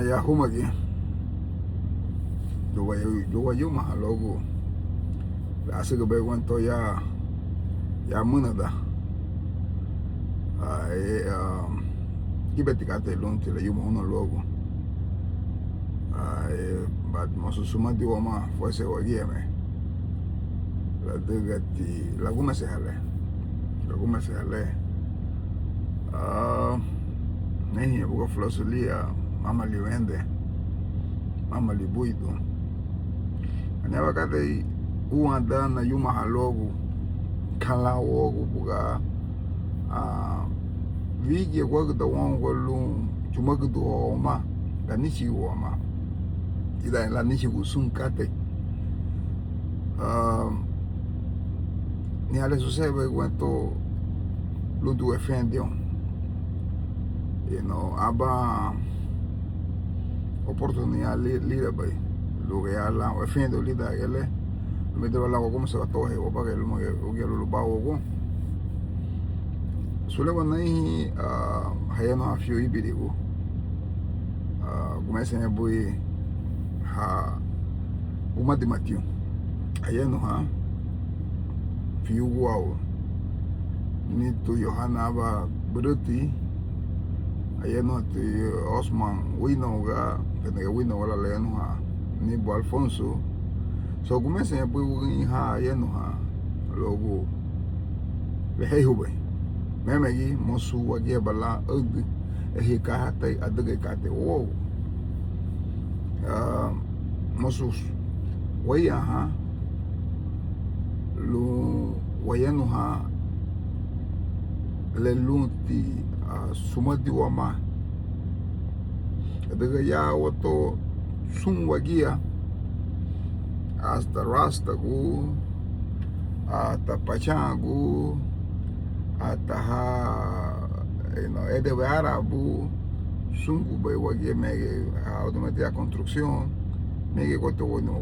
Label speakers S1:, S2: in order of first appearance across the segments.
S1: ya humagi duwa yuma logo asiga be wanto ya munada kibeti kate lunti la yuma uno logo but mosusuma di wama fuese wagieme la degati laguma se hale nehi buka flosulia mama liwende mama libuido anya wakati uanda na yuma halogu kala wogu buka vige kwa da wango lu chuma kudu oma la nishi wama ida la nishi kusun kate ni ale sucede cuento lo tu defendió aba oportunidad lida bay lo que ala defendió lida ele me debe la como se va todo o para que lo bawo go sule wanai hayano afio ibirigo como ese boy ha uma de matiu hayano ha fiu wow ni tu Johanna ba bruti ayano ti Osman wino ga que wino wala leno ha ni bo Alfonso so como se puede ha ayano ha logo le hebe memegi mosu wage bala ug ehi ka hata adaga ka te wo mosu waya ha lu wayano ha le lunti sumadi wama daga ya wato sun wagia hasta rasta gu hasta pachangu hasta edebe arabu sungu bai wagia mege automatia construcción mege koto wono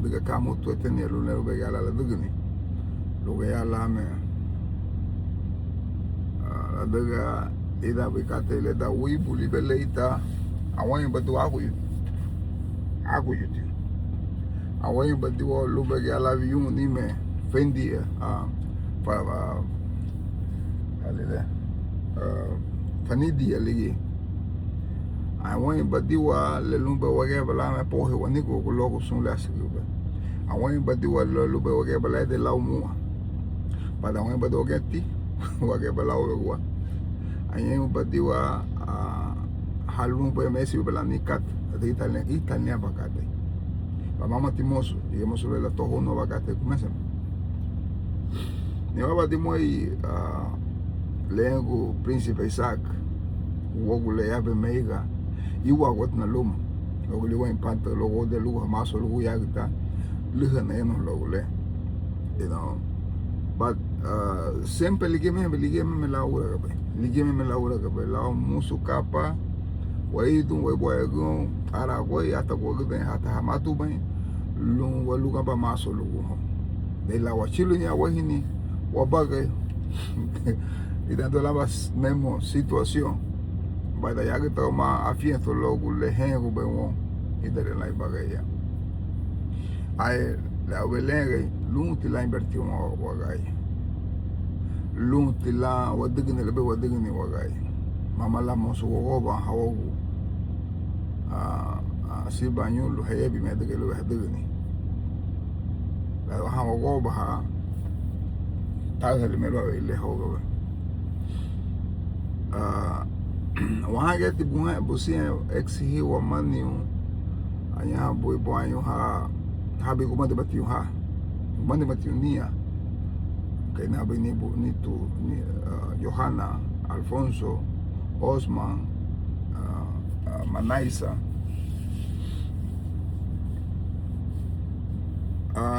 S1: daga kamu to tenía lo ne be gala la dugni lo ga ya la me daga ida bikate le da wibu libeleita awon badu aguyu ti awon badu wo lu be gala viu ni me fendi pa alele fanidi aligi awon badu wa le lu be wo ga bala me po he woni ko logo sun la sigu be awon badu wa lu be wo ga bala de la umu pa da awon badu ga ti wa ga bala wo ayen badiwa halun pe mesi bela nikat de Italia bakate pa mama timoso digamos sobre la toho no bakate kumesa ne baba di moi lengo príncipe Isaac wogu le yabe meiga iwa wat na lum logo le wen panta logo de lugo maso logo yagta luha na no logo le but sempre ligeme me la ura ka la musu kapa waidu we boyego ara boy ata gogo den hata hamatu ben lu walu ka ba maso lu de la wachilu nya wahini wabaga y dando la mesma situación para ya que toma afiento logo le hengo be won y de la bagaya ay la obelenge lunti la invertió wagay lunti la wadigni le be wadigni wagay mama la moso woba hawogu si banyo lu hebi me de lo wadigni la hawogo ba ta le me lo le hogo wahang ti bunga busi exihi wa maniu anya boy boy ha habi ko mande batiu ha mande batiu nia kay na ba ni tu ni Johanna Alfonso Osman Manaisa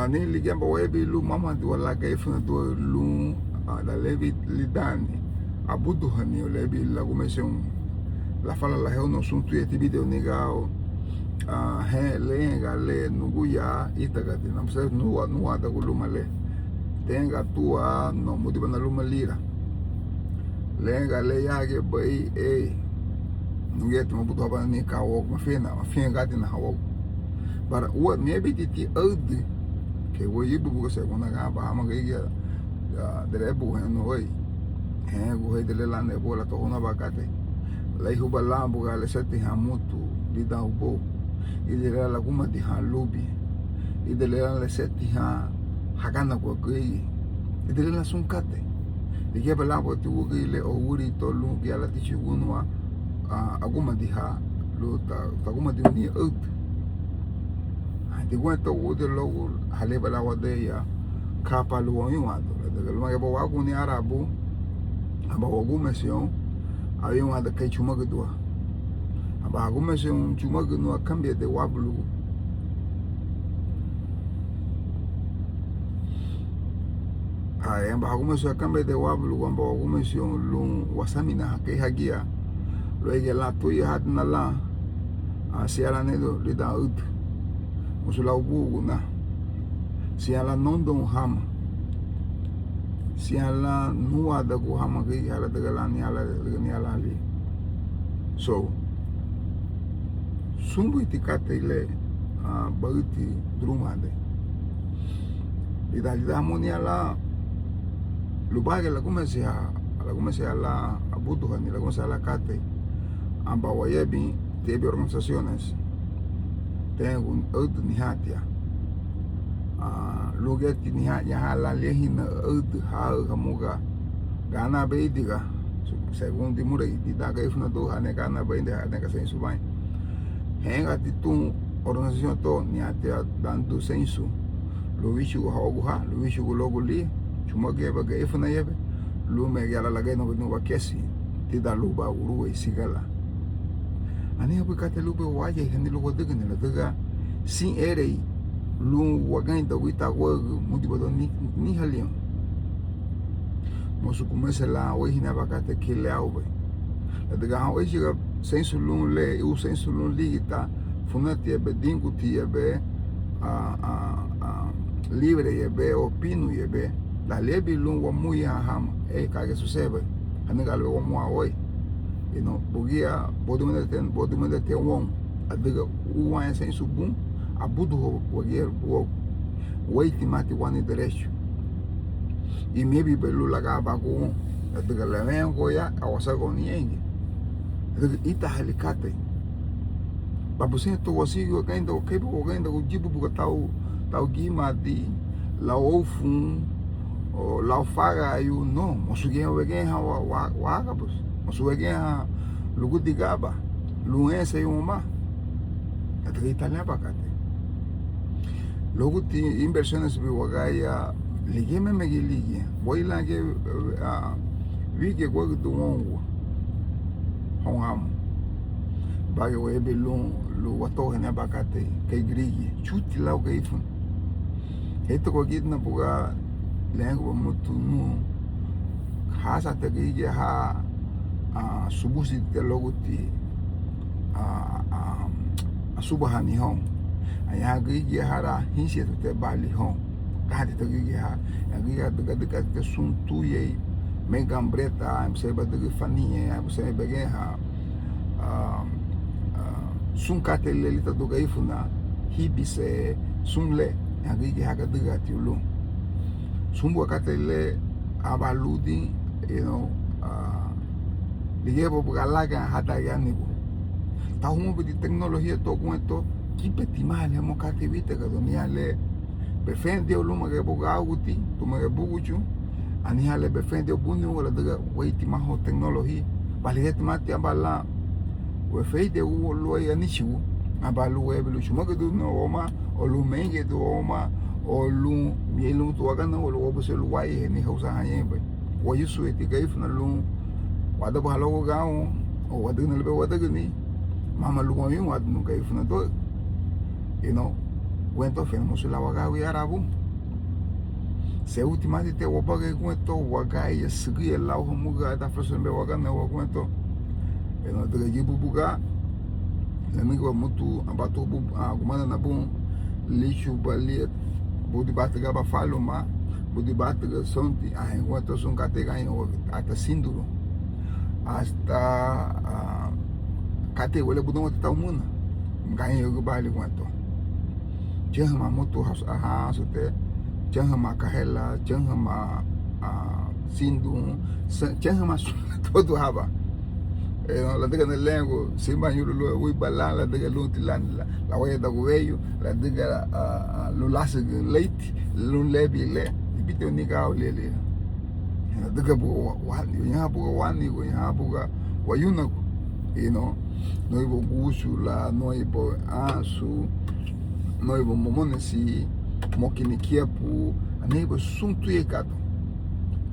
S1: ni ligemba webi lu mama di wala kay funa do lu da levi lidani abudu hani lebi la comisión la fala la heo no sun tu este video negao he lenga le nuguya itagati nam se nuwa da gulumale tenga tua no mudi bana lumalira lenga le yage bai Nugeti mo buto ba ni kawok ma fina gati na hawok. Bara what maybe ti old ke wo yibu bugo se kuna ga ba ma ga ya dere bu no oi. Go he dele la ne bola to una bakate. Lai hu bala bu ga le seti hamutu di da ubo. Idele la kuma di ha lobi. Idele la le seti ha hakana ko gei. Idele la sunkate. Dike bala bo tu ge le o uri to lu ya la ti chugunwa aguma di ha lo ta aguma di ni ut. Di cuento de lo hale bala wade ya kapa lu woni wado. De lo ma bo wa ku ni arabu aba alguma sion aí uma da que chuma que doa aba alguma sion chuma que não cambia de wablu aí aba alguma sion cambia de wablu aba alguma sion lu wasamina que hagia lo ege la tu ya hat na la asia la ne do le da ut musula ubu na si ala non don hama si ala nua da ku hama ke ala da la ni ala li so sumbu itikate ile bauti drumade ida harmonia la lubage la come se ala abuto ni la come se ala kate amba wayebi tebe organizaciones tengo un auto ni hatia lugar que ni ya la lehina ud ha kamuga gana be diga según di murai di daga ifna do hane gana be de hane ka sensu bai henga di tu organización to ni atia dando sensu lo wishu ha lo wishu logo li chuma ge ba ge ifna yebe lu me gala la ge no wa kesi ti da luba uru e sigala ani abu ka te luba waje hene logo de ne la daga sin erei lu wagan da wita wo mundi bodo ni halion mosu kumese la we hina bakate kile aube la daga ha we jiga sensu lu le u sensu lu ligita funati ebe dinguti ebe libre ebe opinu ebe la lebi lu wa muya hama kage susebe aniga lo mo awoi bugia bodu te won adiga u wa sensu bum abudu wo waiti mati wani derecho y maybe belu la gaba ko de la vengo ya awasa ko nienge de ita helicate babu se to wasigo kaindo kebo kaindo jibu buka tau gima di la ofun o la faga yu no mosuge wegen ha wa gabus mosuge ha lugu digaba luense yuma de Italia bakate logo ti inversiones bi wagaya lige me lige boy la ke wi ke go do wongo hongam ba ke we be lu wato hena bakate ke grigi chuti la ke ifun eto ko git na buga lengo mutu nu hasa te ge ha subusi te logo ti subahani hom ya gigi hara hinsi te bali hon kadi te gigi ha ya gigi de sun tuye me gambreta am se ba de fanie am se bege ha sun katele lita do gaifuna hibise sunle ya gigi ha de gatiulu sumbu katele abaludi digebo bugalaga hata yanigo ta humo de tecnología to con esto kipeti mali mo kati vite ka dunia le befende o luma ke boga uti tu me buguchu ani hale befende o buni wala daga waiti ma ho technology bali het mati abala we feide o lo ya nishu abalu we belu chuma ke du no oma o lu menge du oma o lu mielu tu aga no lo bo se lu wai ni hausa hanye be wo yusu eti gaif na lu wada ba lo ga o wada na le wada ni mama lu mo yin wada no gaif na do cuento famoso la wagawi arabu se ultimamente te wabage cuento wagai sigi la muga da frason be wagana wa cuento de jibu buga la migo mutu abatu bu gumana na bun lixo baliet budi batga ba faluma budi batga sonti enquanto son catega ata sinduro hasta kate wale budong wata tau muna mkanya yoga bali kwanto jangan ma moto ha sote jangan ma kahela jangan ma sindu jangan ma todo haba la diga nel lengo simba yuru lo wi bala la diga lo tilan la waya da goveyo la diga lo las late lo lebi le ibite unika olele la diga bu wani ya bu wani go ya bu ga wayuna no ibo gusula no ibo asu no ibo momonesi mokinikia pu anebo suntu yekato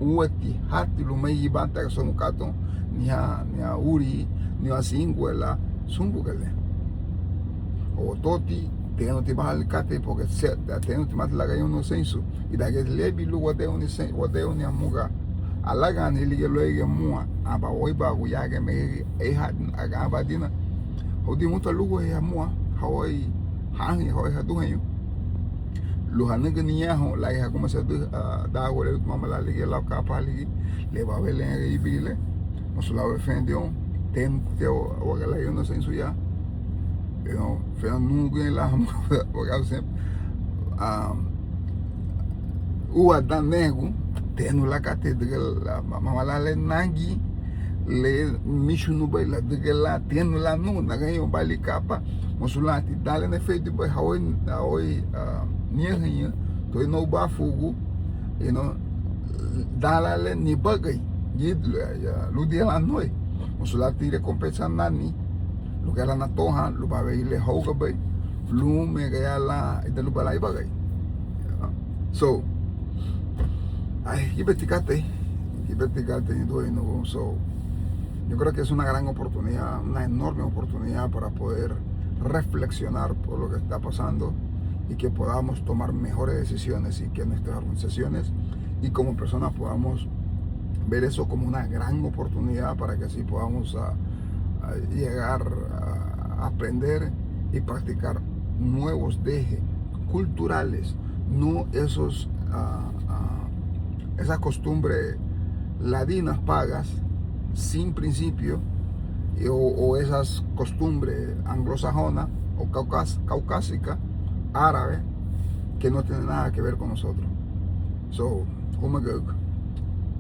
S1: uati hati lumai ibanta ka sono kato nia uri nia singuela sumbugale o toti teno ti bahal kate porque teno ti mat laga no senso e da que lebi lu wade oni amuga alaga ni lige loige mua aba oiba gu yage me e hat aga abadina odi muta lugo e mua hawai hangi hawai haduhenyo lu hanega niya ho la ya como se da wole mama la lige la kapa lige le ba vele ngi bile mo la defendion tem que o gala yo no senso ya fe nu gen la o ga sempre o adanego tenu la catedral mama la le nangi le mishunu bai la de la tenu la nu na ganho bali capa mosulati dale ne feito bai hoi niya to no ba fugu dala le ni bagai yid ya lu dia la noi mosulati recompensa nani lu gala na toha lu ba le hoga bai lu me ga la de lu balai bagai so ay ibetikate so yo creo que es una gran oportunidad, una enorme oportunidad para poder reflexionar por lo que está pasando y que podamos tomar mejores decisiones y que nuestras organizaciones y como personas podamos ver eso como una gran oportunidad para que así podamos llegar a aprender y practicar nuevos dejes culturales, no esas costumbres ladinas pagas sin principio o esas costumbres anglosajonas o caucásicas, árabes, que no tienen nada que ver con nosotros. So,